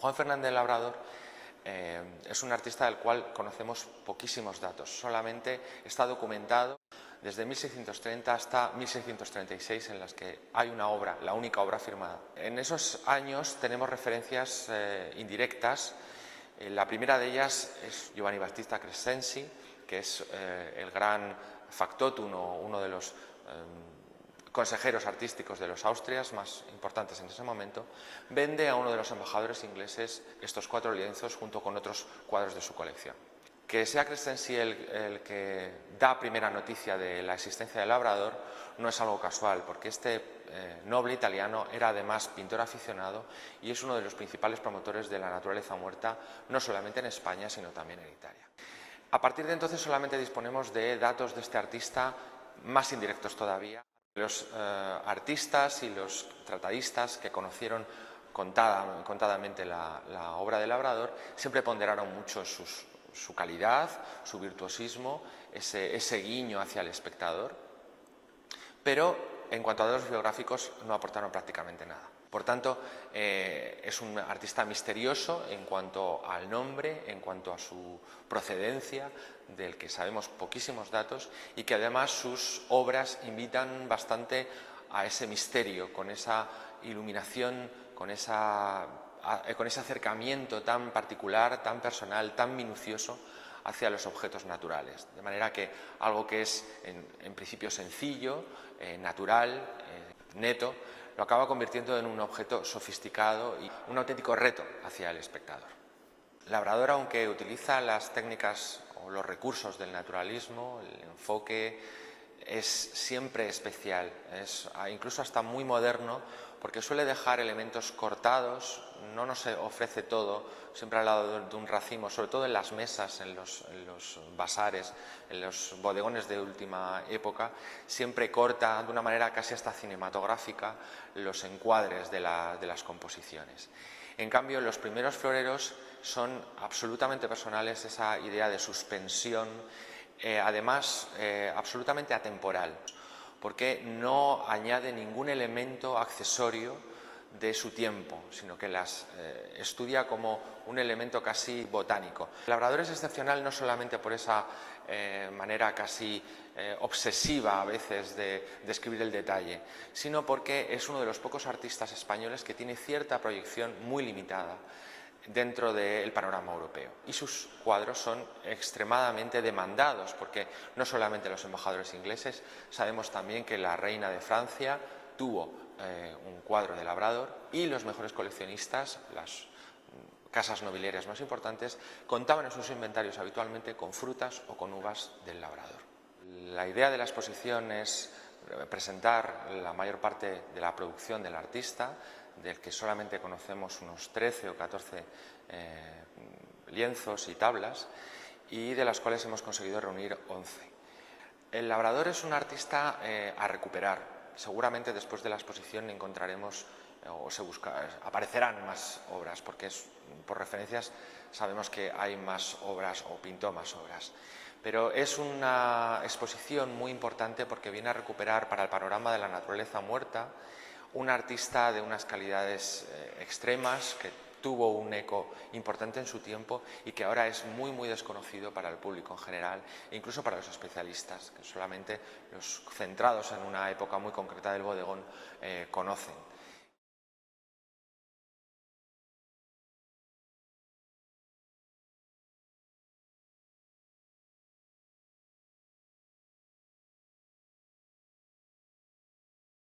Juan Fernández Labrador es un artista del cual conocemos poquísimos datos. Solamente está documentado desde 1630 hasta 1636, en las que hay una obra, la única obra firmada. En esos años tenemos referencias indirectas. La primera de ellas es Giovanni Battista Crescenzi, que es el gran factotum o uno de los consejeros artísticos de los Austrias más importantes en ese momento. Vende a uno de los embajadores ingleses estos 4 lienzos junto con otros cuadros de su colección. Que sea Crescenzi el que da primera noticia de la existencia del Labrador no es algo casual, porque este noble italiano era además pintor aficionado y es uno de los principales promotores de la naturaleza muerta, no solamente en España, sino también en Italia. A partir de entonces solamente disponemos de datos de este artista más indirectos todavía. Los artistas y los tratadistas que conocieron contadamente la obra de Labrador siempre ponderaron mucho su calidad, su virtuosismo, ese guiño hacia el espectador, pero en cuanto a datos biográficos no aportaron prácticamente nada. Por tanto, es un artista misterioso en cuanto al nombre, en cuanto a su procedencia, del que sabemos poquísimos datos, y que además sus obras invitan bastante a ese misterio, con esa iluminación, con ese acercamiento tan particular, tan personal, tan minucioso hacia los objetos naturales. De manera que algo que es en principio sencillo, natural, neto, lo acaba convirtiendo en un objeto sofisticado y un auténtico reto hacia el espectador. Labrador, aunque utiliza las técnicas o los recursos del naturalismo, el enfoque es siempre especial, es incluso hasta muy moderno, porque suele dejar elementos cortados, no nos ofrece todo, siempre al lado de un racimo, sobre todo en las mesas, en los bazares, en los bodegones de última época, siempre corta de una manera casi hasta cinematográfica los encuadres de las composiciones. En cambio, los primeros floreros son absolutamente personales, esa idea de suspensión, además absolutamente atemporal, porque no añade ningún elemento accesorio de su tiempo, sino que las estudia como un elemento casi botánico. El Labrador es excepcional no solamente por esa manera casi obsesiva a veces de describir el detalle, sino porque es uno de los pocos artistas españoles que tiene cierta proyección muy limitada dentro del panorama europeo, y sus cuadros son extremadamente demandados, porque no solamente los embajadores ingleses, sabemos también que la reina de Francia tuvo un cuadro de Labrador, y los mejores coleccionistas, las casas nobiliarias más importantes, contaban en sus inventarios habitualmente con frutas o con uvas del Labrador. La idea de la exposición es presentar la mayor parte de la producción del artista, del que solamente conocemos unos 13 o 14 lienzos y tablas, y de las cuales hemos conseguido reunir 11. El Labrador es un artista a recuperar. Seguramente después de la exposición encontraremos aparecerán más obras, porque por referencias sabemos que hay más obras o pintó más obras. Pero es una exposición muy importante porque viene a recuperar para el panorama de la naturaleza muerta un artista de unas calidades extremas, que tuvo un eco importante en su tiempo y que ahora es muy desconocido para el público en general e incluso para los especialistas, que solamente los centrados en una época muy concreta del bodegón conocen.